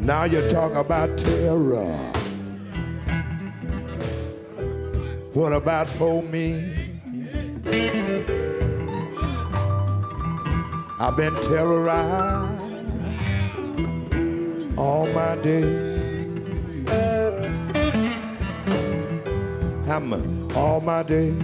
Now you talk about terror. What about for me? I've been terrorized all my day. All my day.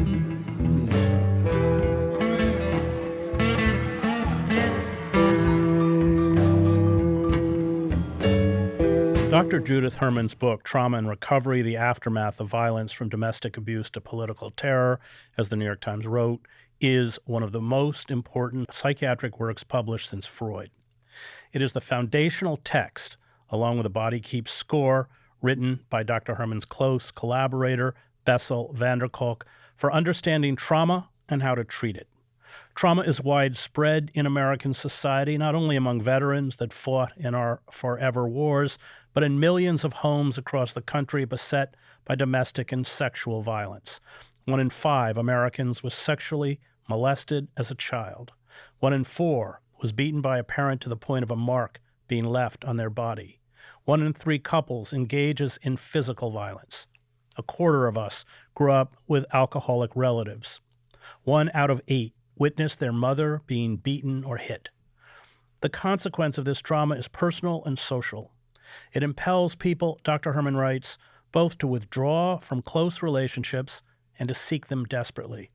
Dr. Judith Herman's book, Trauma and Recovery, The Aftermath of Violence from Domestic Abuse to Political Terror, as the New York Times wrote, is one of the most important psychiatric works published since Freud. It is the foundational text, along with The Body Keeps Score, written by Dr. Herman's close collaborator, Bessel van der Kolk, for understanding trauma and how to treat it. Trauma is widespread in American society, not only among veterans that fought in our forever wars, but in millions of homes across the country beset by domestic and sexual violence. 1 in 5 Americans was sexually molested as a child. 1 in 4 was beaten by a parent to the point of a mark being left on their body. 1 in 3 couples engages in physical violence. 1/4 of us grew up with alcoholic relatives. 1 out of 8 witnessed their mother being beaten or hit. The consequence of this trauma is personal and social. It impels people, Dr. Herman writes, both to withdraw from close relationships and to seek them desperately.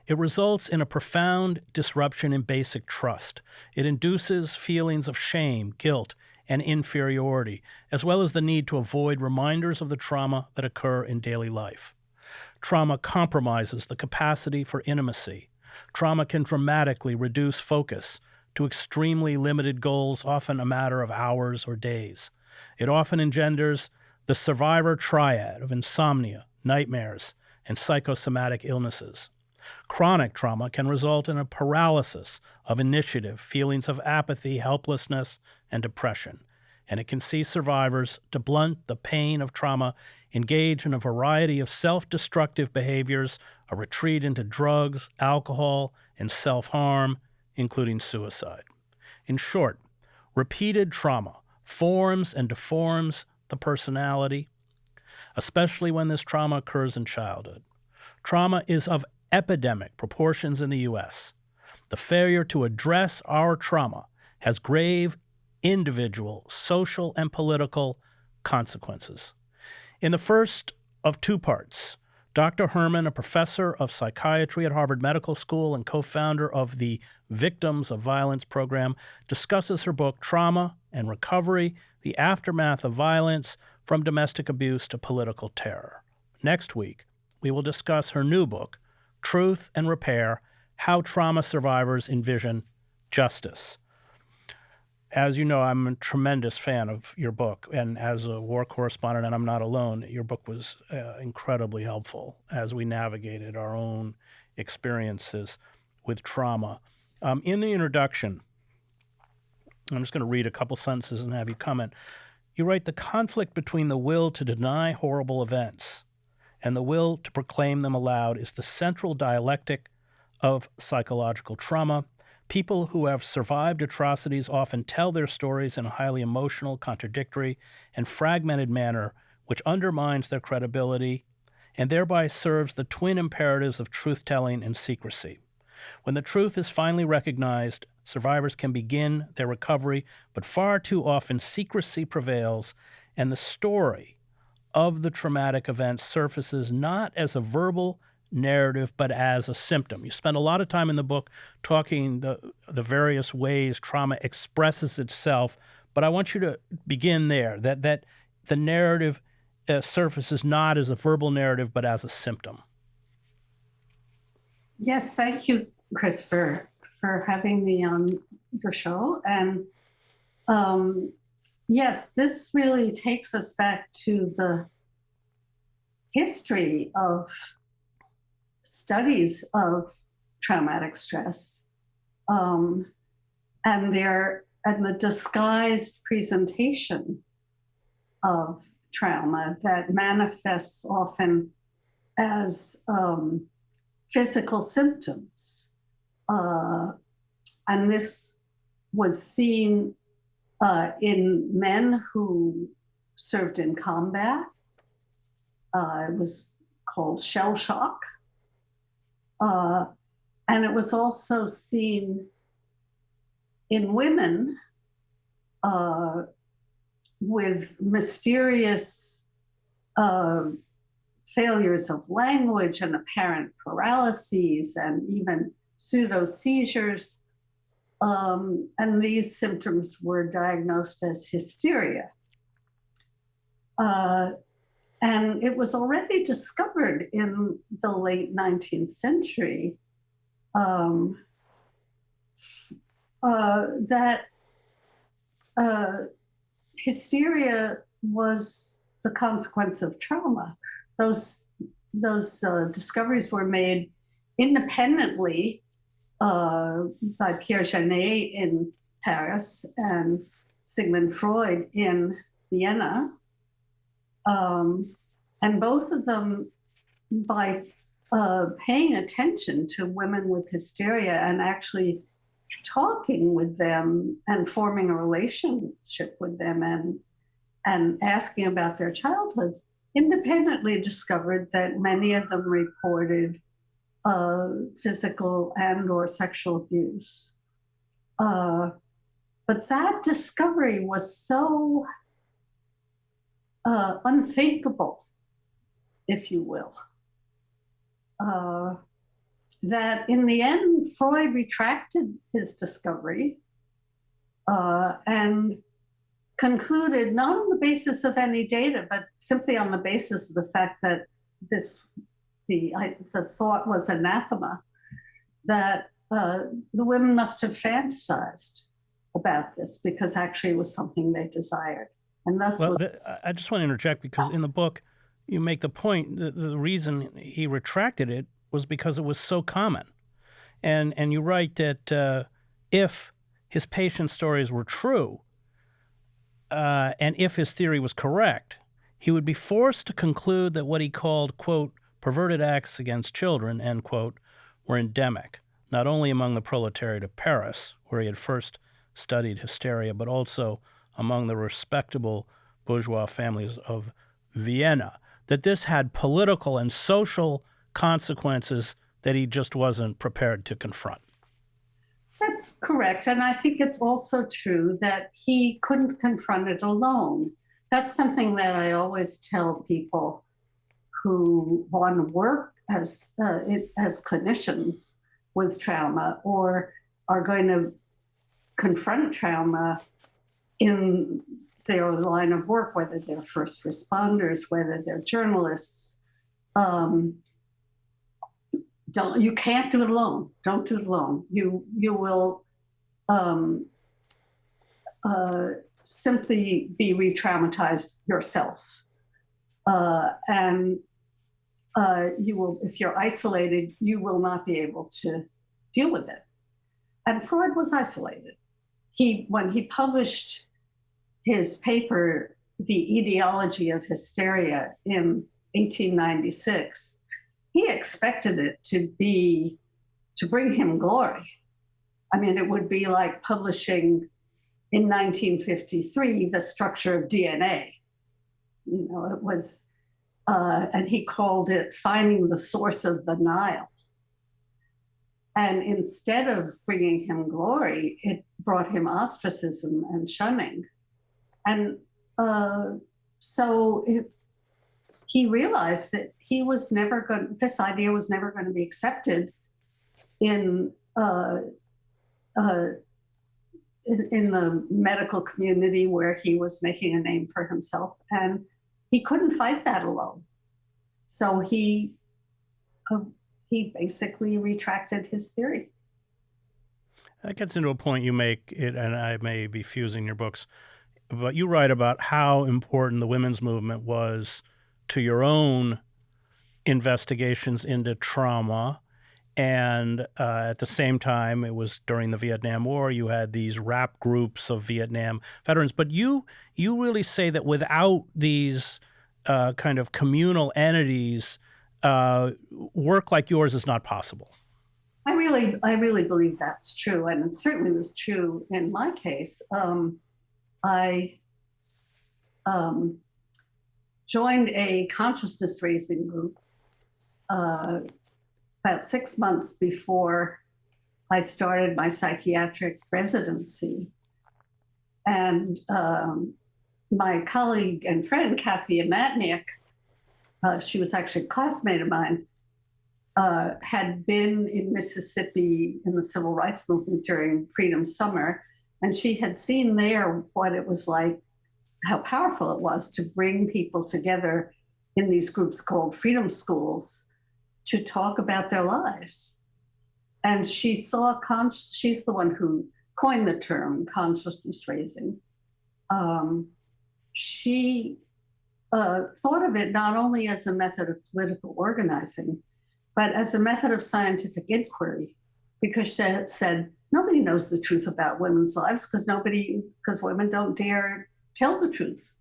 It results in a profound disruption in basic trust. It induces feelings of shame, guilt, and inferiority, as well as the need to avoid reminders of the trauma that occur in daily life. Trauma compromises the capacity for intimacy. Trauma can dramatically reduce focus to extremely limited goals, often a matter of hours or days. It often engenders the survivor triad of insomnia, nightmares, and psychosomatic illnesses. Chronic trauma can result in a paralysis of initiative, feelings of apathy, helplessness, and depression. And it can see survivors, to blunt the pain of trauma, engage in a variety of self-destructive behaviors, a retreat into drugs, alcohol, and self-harm, including suicide. In short, repeated trauma forms and deforms the personality, especially when this trauma occurs in childhood. Trauma is of epidemic proportions in the U.S. The failure to address our trauma has grave individual, social, and political consequences. In the first of 2 parts, Dr. Herman, a professor of psychiatry at Harvard Medical School and co-founder of the Victims of Violence program, discusses her book, Trauma and Recovery, The Aftermath of Violence from Domestic Abuse to Political Terror. Next week, we will discuss her new book, Truth and Repair, How Trauma Survivors Envision Justice. As you know, I'm a tremendous fan of your book, and as a war correspondent, and I'm not alone, your book was incredibly helpful as we navigated our own experiences with trauma. In the introduction, I'm just going to read a couple sentences and have you comment. You write, the conflict between the will to deny horrible events and the will to proclaim them aloud is the central dialectic of psychological trauma. People who have survived atrocities often tell their stories in a highly emotional, contradictory, and fragmented manner, which undermines their credibility and thereby serves the twin imperatives of truth-telling and secrecy. When the truth is finally recognized, survivors can begin their recovery, but far too often secrecy prevails, and the story of the traumatic event surfaces not as a verbal narrative, but as a symptom. You spend a lot of time in the book talking the various ways trauma expresses itself, but I want you to begin there, that the narrative surfaces not as a verbal narrative, but as a symptom. Yes, thank you, Chris, for having me on your show. And yes, this really takes us back to the history of studies of traumatic stress and the disguised presentation of trauma that manifests often as physical symptoms. And this was seen in men who served in combat. It was called shell shock. And it was also seen in women with mysterious failures of language and apparent paralyses and even pseudo seizures. And these symptoms were diagnosed as hysteria. And it was already discovered in the late 19th century that hysteria was the consequence of trauma. Those discoveries were made independently by Pierre Janet in Paris and Sigmund Freud in Vienna. And both of them, by paying attention to women with hysteria and actually talking with them and forming a relationship with them and asking about their childhoods, independently discovered that many of them reported physical and or sexual abuse. But that discovery was so unthinkable, if you will, that in the end, Freud retracted his discovery and concluded, not on the basis of any data, but simply on the basis of the fact that the thought was anathema, that the women must have fantasized about this because actually it was something they desired. And thus I just want to interject because in the book, you make the point that the reason he retracted it was because it was so common. And you write that if his patient stories were true, and if his theory was correct, he would be forced to conclude that what he called, quote, perverted acts against children, end quote, were endemic, not only among the proletariat of Paris, where he had first studied hysteria, but also among the respectable bourgeois families of Vienna, that this had political and social consequences that he just wasn't prepared to confront. That's correct. And I think it's also true that he couldn't confront it alone. That's something that I always tell people who want to work as clinicians with trauma or are going to confront trauma in their line of work, whether they're first responders, whether they're journalists. You can't do it alone. Don't do it alone. You will simply be re-traumatized yourself. And you will, if you're isolated, you will not be able to deal with it. And Freud was isolated. When he published his paper, The Etiology of Hysteria, in 1896, he expected it to bring him glory. I mean, it would be like publishing in 1953 The Structure of DNA. You know, it was, and he called it Finding the Source of the Nile. And instead of bringing him glory, it brought him ostracism and shunning. And so he realized that this idea was never going to be accepted in the medical community where he was making a name for himself. And he couldn't fight that alone. So he basically retracted his theory. That gets into a point you make, and I may be fusing your books, but you write about how important the women's movement was to your own investigations into trauma. And at the same time, it was during the Vietnam War, you had these rap groups of Vietnam veterans. But you really say that without these kind of communal entities, work like yours is not possible. I really believe that's true. And it certainly was true in my case. I joined a consciousness raising group about 6 months before I started my psychiatric residency. And my colleague and friend, Kathy Amatniak, she was actually a classmate of mine, had been in Mississippi in the civil rights movement during Freedom Summer. And she had seen there what it was like, how powerful it was to bring people together in these groups called freedom schools to talk about their lives. And she saw, she's the one who coined the term consciousness raising. She thought of it not only as a method of political organizing, but as a method of scientific inquiry, because she said, nobody knows the truth about women's lives because women don't dare tell the truth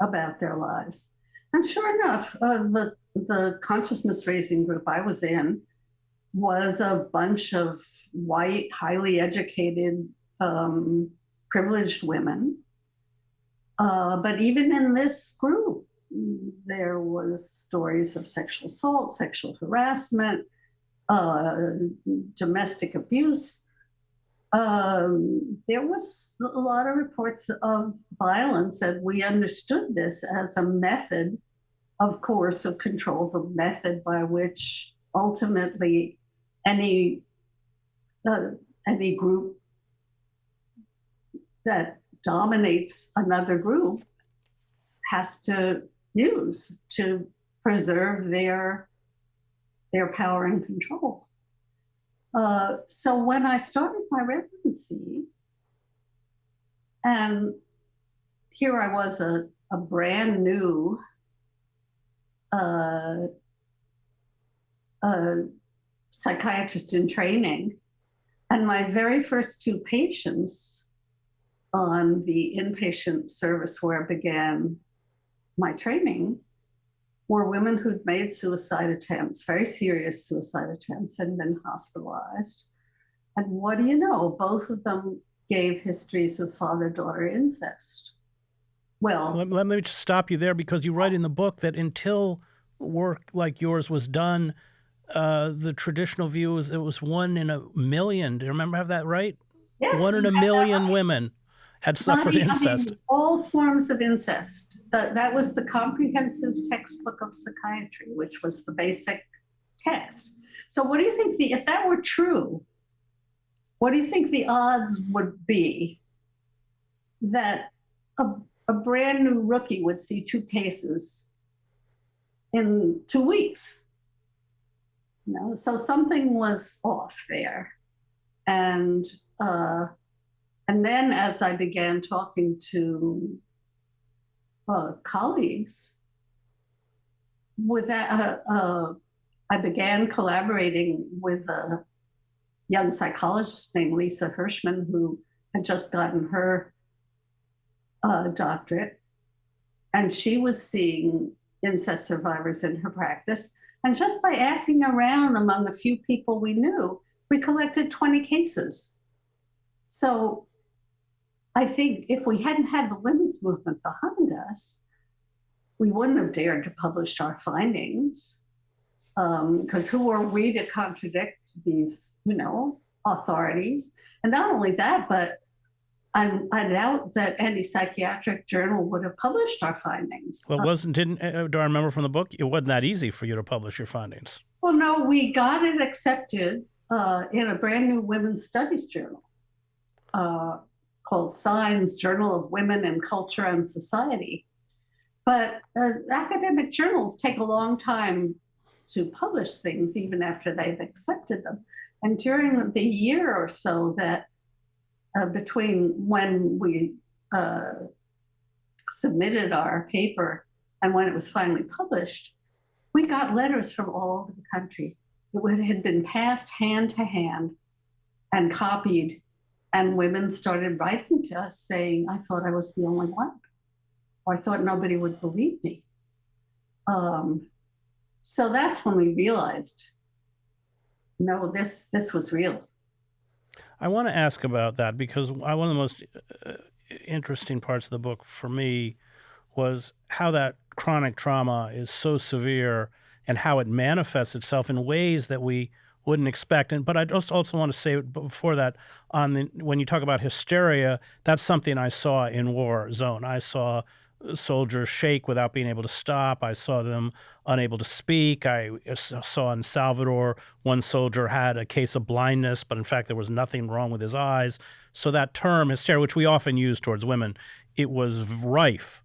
about their lives. And sure enough, the consciousness raising group I was in was a bunch of white, highly educated, privileged women. But even in this group, there was stories of sexual assault, sexual harassment, domestic abuse. There was a lot of reports of violence, and we understood this as a method of coercive control, the method by which ultimately any group that dominates another group has to use to preserve their power and control. So when I started my residency, and here I was a brand new psychiatrist in training, and my very first two patients on the inpatient service where I began my training were women who'd made suicide attempts, very serious suicide attempts, and been hospitalized. And what do you know? Both of them gave histories of father-daughter incest. Well, let me just stop you there, because you write in the book that until work like yours was done, the traditional view was it was 1 in a million. Do you remember have that right? yes, 1 in a million women had suffered incest. I mean, all forms of incest. That was the comprehensive textbook of psychiatry, which was the basic text. So what do you think, if that were true, what do you think the odds would be that a brand new rookie would see 2 cases in 2 weeks? You know, so something was off there. And then as I began talking to colleagues, with that, I began collaborating with a young psychologist named Lisa Hirschman, who had just gotten her doctorate. And she was seeing incest survivors in her practice. And just by asking around among a few people we knew, we collected 20 cases. So I think if we hadn't had the women's movement behind us, we wouldn't have dared to publish our findings, because who are we to contradict these, authorities? And not only that, but I doubt that any psychiatric journal would have published our findings. Well, do I remember from the book, it wasn't that easy for you to publish your findings? Well, no, we got it accepted in a brand new women's studies journal called Signs, Journal of Women in Culture and Society. But academic journals take a long time to publish things, even after they've accepted them. And during the year or so that between when we submitted our paper and when it was finally published, we got letters from all over the country. It had been passed hand to hand and copied, and women started writing to us saying, I thought I was the only one, or I thought nobody would believe me. So that's when we realized, no, this was real. I want to ask about that, because one of the most interesting parts of the book for me was how that chronic trauma is so severe and how it manifests itself in ways that we wouldn't expect. But I just also want to say before that, when you talk about hysteria, that's something I saw in war zone. I saw soldiers shake without being able to stop. I saw them unable to speak. I saw in Salvador, one soldier had a case of blindness, but in fact there was nothing wrong with his eyes. So that term hysteria, which we often use towards women, it was rife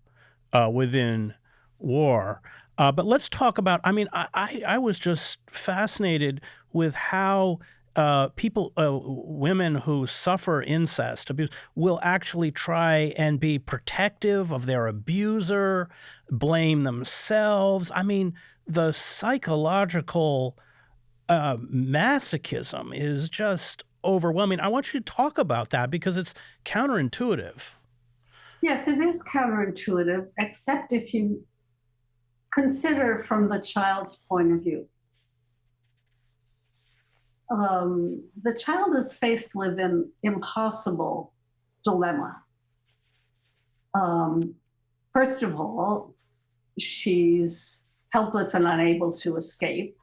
within war. But let's talk about, I was just fascinated with how women who suffer incest abuse will actually try and be protective of their abuser, blame themselves. I mean, the psychological masochism is just overwhelming. I want you to talk about that because it's counterintuitive. Yes, it is counterintuitive, except if you consider from the child's point of view. The child is faced with an impossible dilemma. First of all, she's helpless and unable to escape.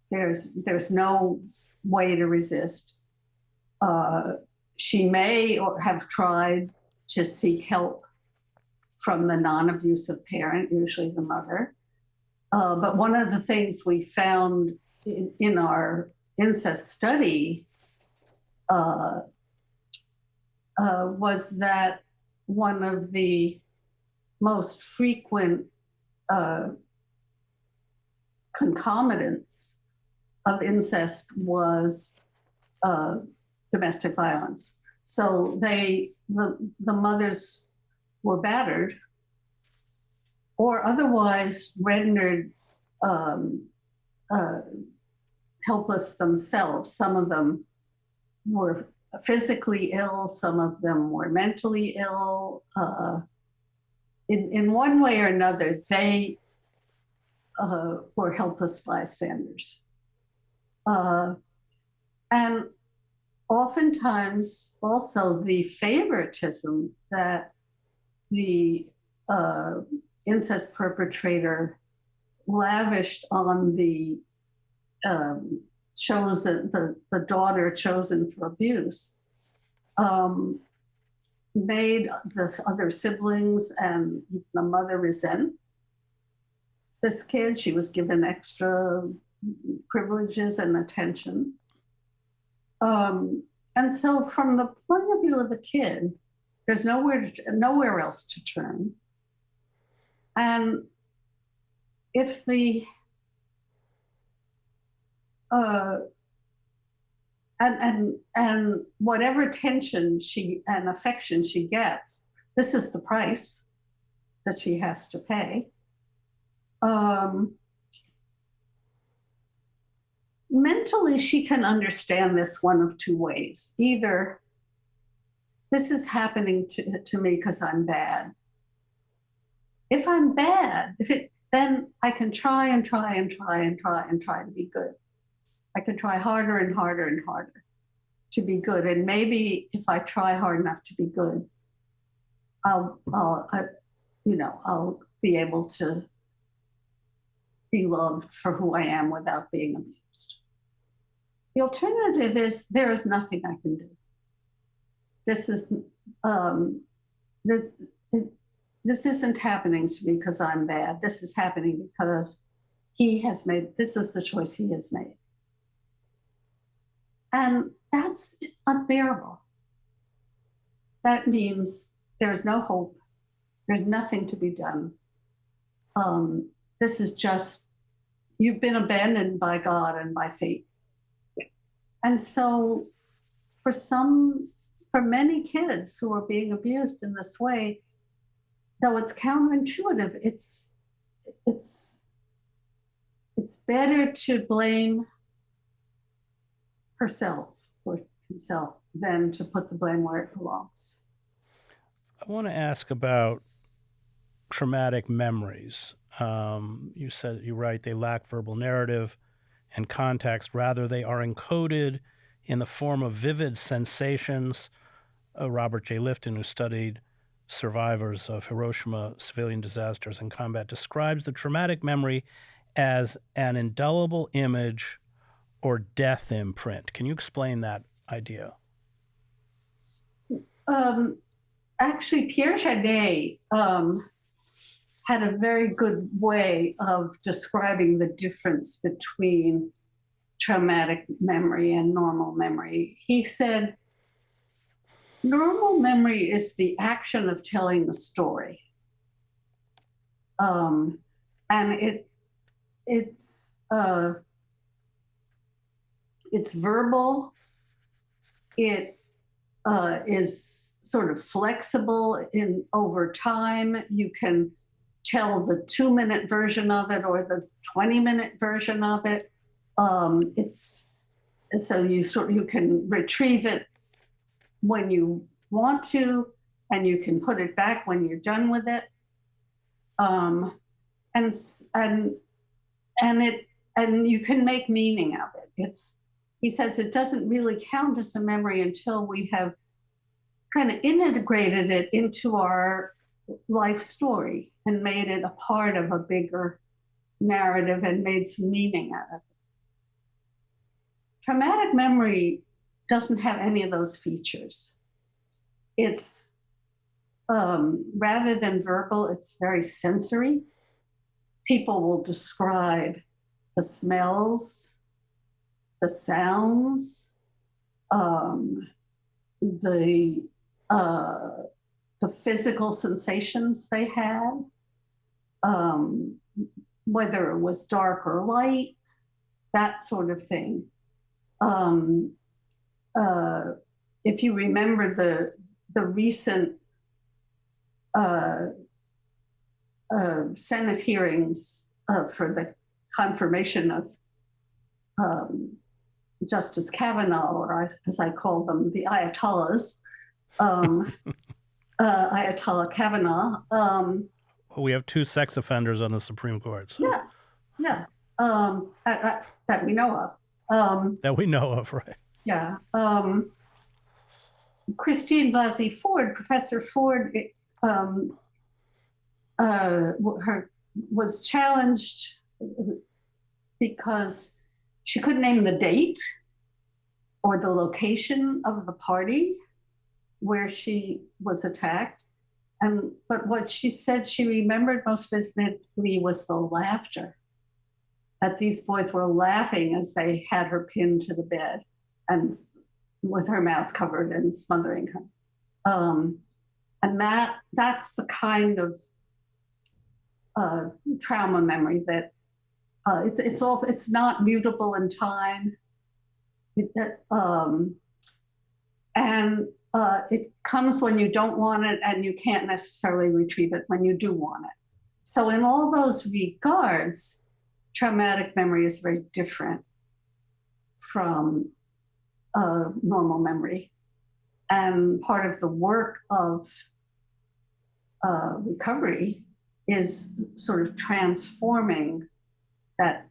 There's no way to resist. She may have tried to seek help from the non-abusive parent, usually the mother. But one of the things we found in our incest study was that one of the most frequent concomitants of incest was domestic violence. So the mothers were battered or otherwise rendered helpless themselves. Some of them were physically ill, some of them were mentally ill. In one way or another, they were helpless bystanders. And oftentimes also the favoritism that the incest perpetrator lavished on the the daughter chosen for abuse made the other siblings and the mother resent this kid. She was given extra privileges and attention. And so from the point of view of the kid, there's nowhere else to turn. And if the and whatever attention and affection she gets, this is the price that she has to pay. Mentally, she can understand this one of two ways. Either this is happening to me because I'm bad. If I'm bad, then I can try and try and try and try and try to be good. I can try harder and harder and harder to be good. And maybe if I try hard enough to be good, I'll be able to be loved for who I am without being abused. The alternative is there is nothing I can do. This isn't happening to me because I'm bad. This is happening because this is the choice he has made. And that's unbearable. That means there's no hope. There's nothing to be done. This is just, you've been abandoned by God and by fate. And so for many kids who are being abused in this way, though it's counterintuitive, it's better to blame herself or himself than to put the blame where it belongs. I want to ask about traumatic memories. You said, you're right, they lack verbal narrative and context. Rather, they are encoded in the form of vivid sensations Robert J. Lifton, who studied survivors of Hiroshima civilian disasters and combat, describes the traumatic memory as an indelible image or death imprint. Can you explain that idea? Actually, Pierre Jadet had a very good way of describing the difference between traumatic memory and normal memory. He said, normal memory is the action of telling the story. And it's verbal. It is sort of flexible over time. You can tell the 2-minute version of it or the 20-minute version of it. So you can retrieve it when you want to, and you can put it back when you're done with it. And you can make meaning of it. He says it doesn't really count as a memory until we have kind of integrated it into our life story and made it a part of a bigger narrative and made some meaning out of it. Traumatic memory doesn't have any of those features. It's rather than verbal, it's very sensory. People will describe the smells, the sounds, the physical sensations they had, whether it was dark or light, that sort of thing. If you remember the recent Senate hearings for the confirmation of Justice Kavanaugh, or as I call them, the Ayatollahs, Ayatollah Kavanaugh. We have 2 sex offenders on the Supreme Court. So. Yeah, that we know of. That we know of, right? Yeah. Christine Blasey Ford, Professor Ford, was challenged because she couldn't name the date or the location of the party where she was attacked. But what she said she remembered most vividly was the laughter, that these boys were laughing as they had her pinned to the bed and with her mouth covered and smothering her. And that's the kind of trauma memory that it's not mutable in time. It comes when you don't want it, and you can't necessarily retrieve it when you do want it. So in all those regards, traumatic memory is very different from normal memory. And part of the work of recovery is sort of transforming that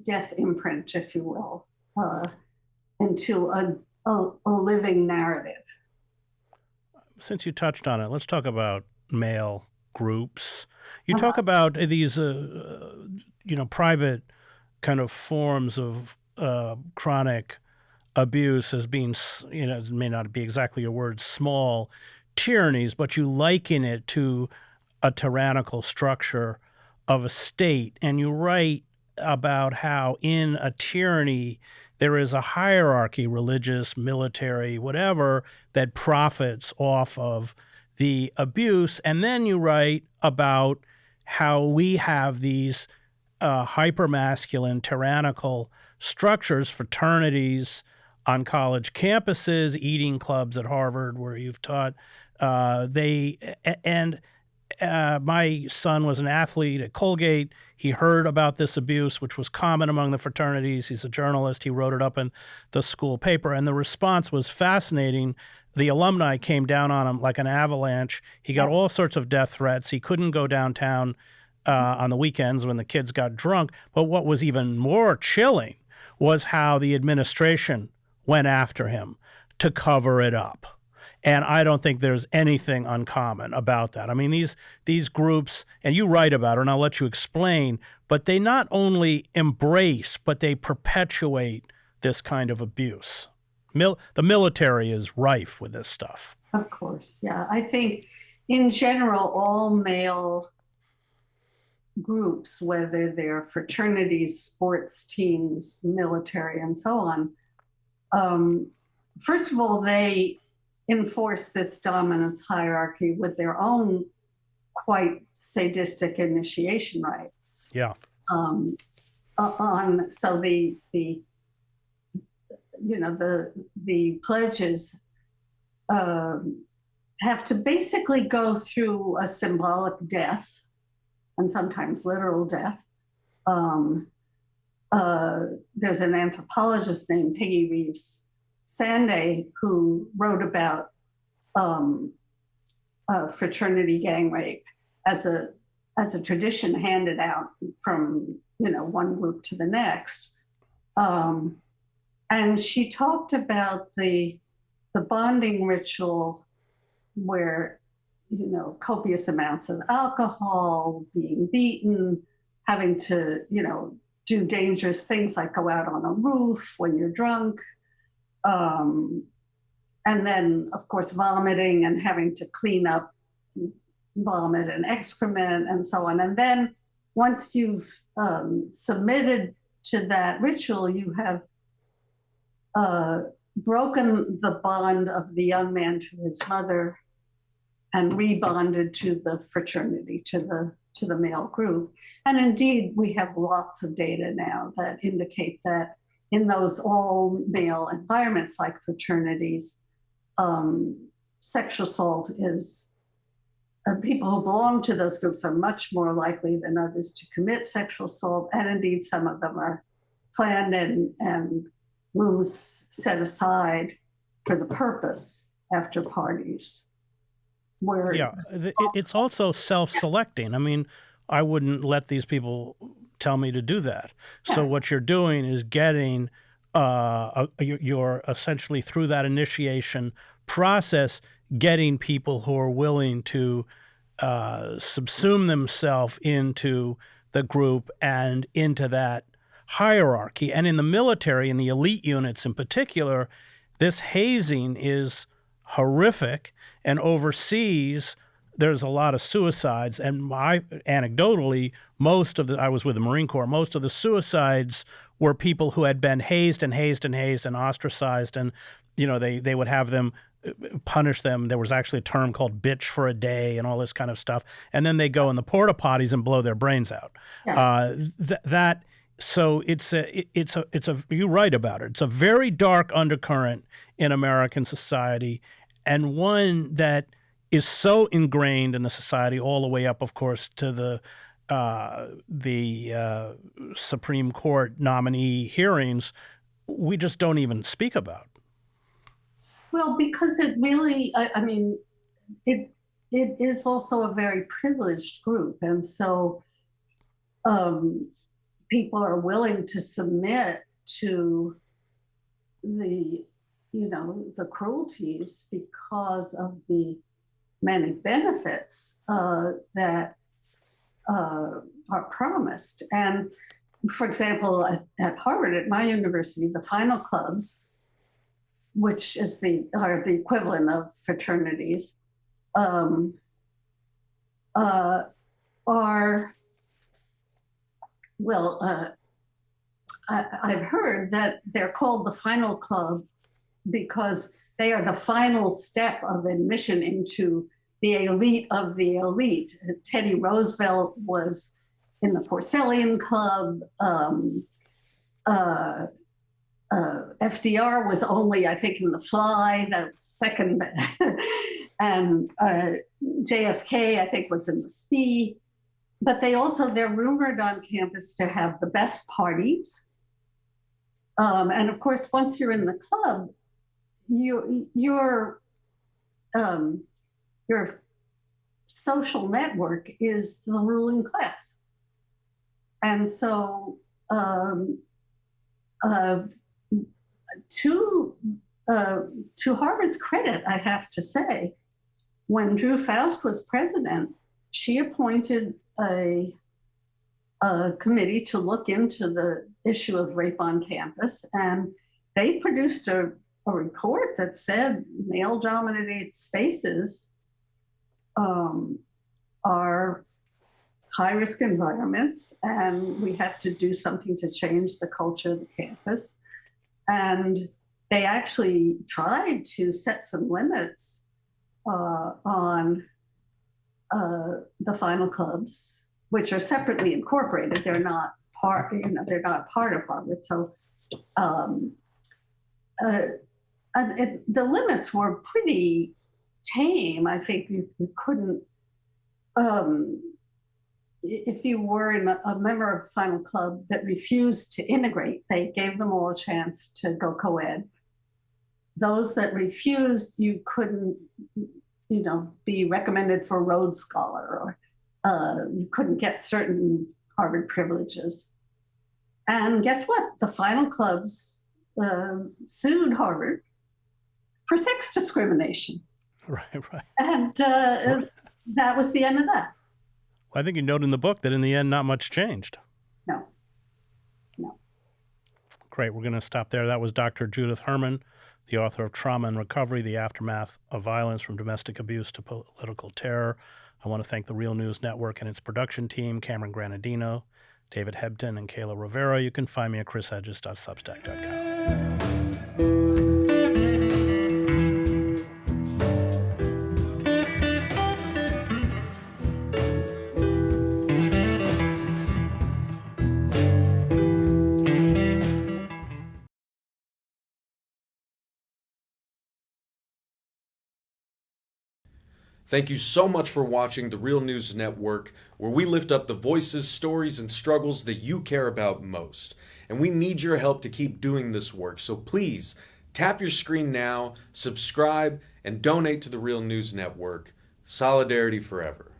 death imprint, if you will, into a living narrative. Since you touched on it, let's talk about male groups. You talk about these, private kind of forms of chronic abuse as being, it may not be exactly your word, small tyrannies, but you liken it to a tyrannical structure of a state. And you write about how in a tyranny, there is a hierarchy, religious, military, whatever, that profits off of the abuse. And then you write about how we have these hypermasculine, tyrannical structures, fraternities on college campuses, eating clubs at Harvard, where you've taught. My son was an athlete at Colgate. He heard about this abuse, which was common among the fraternities. He's a journalist. He wrote it up in the school paper, and the response was fascinating. The alumni came down on him like an avalanche. He got all sorts of death threats. He couldn't go downtown on the weekends when the kids got drunk. But what was even more chilling was how the administration went after him to cover it up. And I don't think there's anything uncommon about that. I mean, these groups, and you write about it, and I'll let you explain, but they not only embrace, but they perpetuate this kind of abuse. The military is rife with this stuff. Of course, yeah. I think in general, all male groups, whether they're fraternities, sports teams, military, and so on, first of all, they enforce this dominance hierarchy with their own quite sadistic initiation rites. Yeah. So the pledges have to basically go through a symbolic death and sometimes literal death. There's an anthropologist named Peggy Reeves Sanday who wrote about fraternity gang rape as a tradition handed out from one group to the next. And she talked about the bonding ritual where, copious amounts of alcohol, being beaten, having to, do dangerous things like go out on a roof when you're drunk. And then, of course, vomiting and having to clean up vomit and excrement and so on. And then once you've submitted to that ritual, you have broken the bond of the young man to his mother and rebonded to the fraternity, to the male group. And indeed, we have lots of data now that indicate that in those all male environments like fraternities, sexual assault is, people who belong to those groups are much more likely than others to commit sexual assault. And indeed, some of them are planned and rooms set aside for the purpose after parties. It's also self-selecting. I mean, I wouldn't let these people tell me to do that. Yeah. So what you're doing is getting, you're essentially through that initiation process, getting people who are willing to subsume themselves into the group and into that hierarchy. And in the military, in the elite units in particular, this hazing is horrific. And overseas, there's a lot of suicides. And anecdotally, I was with the Marine Corps, most of the suicides were people who had been hazed and ostracized. And, they would have them punish them. There was actually a term called bitch for a day and all this kind of stuff. And then they go in the porta potties and blow their brains out. Yeah. So you write about it. It's a very dark undercurrent in American society, and one that is so ingrained in the society all the way up, of course, to the Supreme Court nominee hearings. We just don't even speak about. Well, because it really, it is also a very privileged group, and so people are willing to submit to the cruelties because of the many benefits that are promised. And for example, at Harvard, at my university, the final clubs, which are the equivalent of fraternities, I've heard that they're called the final club because they are the final step of admission into the elite of the elite. Teddy Roosevelt was in the Porcellian Club. FDR was only, I think, in the Fly, that second. And JFK, I think, was in the Spee. But they're rumored on campus to have the best parties. And of course, once you're in the club, your social network is the ruling class. And so to to Harvard's credit, I have to say, when Drew Faust was president, she appointed a committee to look into the issue of rape on campus, and they produced a report that said male-dominated spaces are high-risk environments, and we have to do something to change the culture of the campus. And they actually tried to set some limits on the final clubs, which are separately incorporated. They're not part, they're not part of Harvard. So the limits were pretty tame. I think you couldn't, if you were a member of a final club that refused to integrate, they gave them all a chance to go co-ed. Those that refused, you couldn't, be recommended for Rhodes Scholar, or you couldn't get certain Harvard privileges. And guess what? The final clubs sued Harvard for sex discrimination. Right. And that was the end of that. Well, I think you note in the book that in the end, not much changed. No. Great. We're going to stop there. That was Dr. Judith Herman, the author of Trauma and Recovery, the Aftermath of Violence from Domestic Abuse to Political Terror. I want to thank the Real News Network and its production team, Cameron Granadino, David Hebden, and Kayla Rivera. You can find me at chrishedges.substack.com. Thank you so much for watching the Real News Network, where we lift up the voices, stories, and struggles that you care about most. And we need your help to keep doing this work, so please tap your screen now, subscribe, and donate to the Real News Network. Solidarity forever.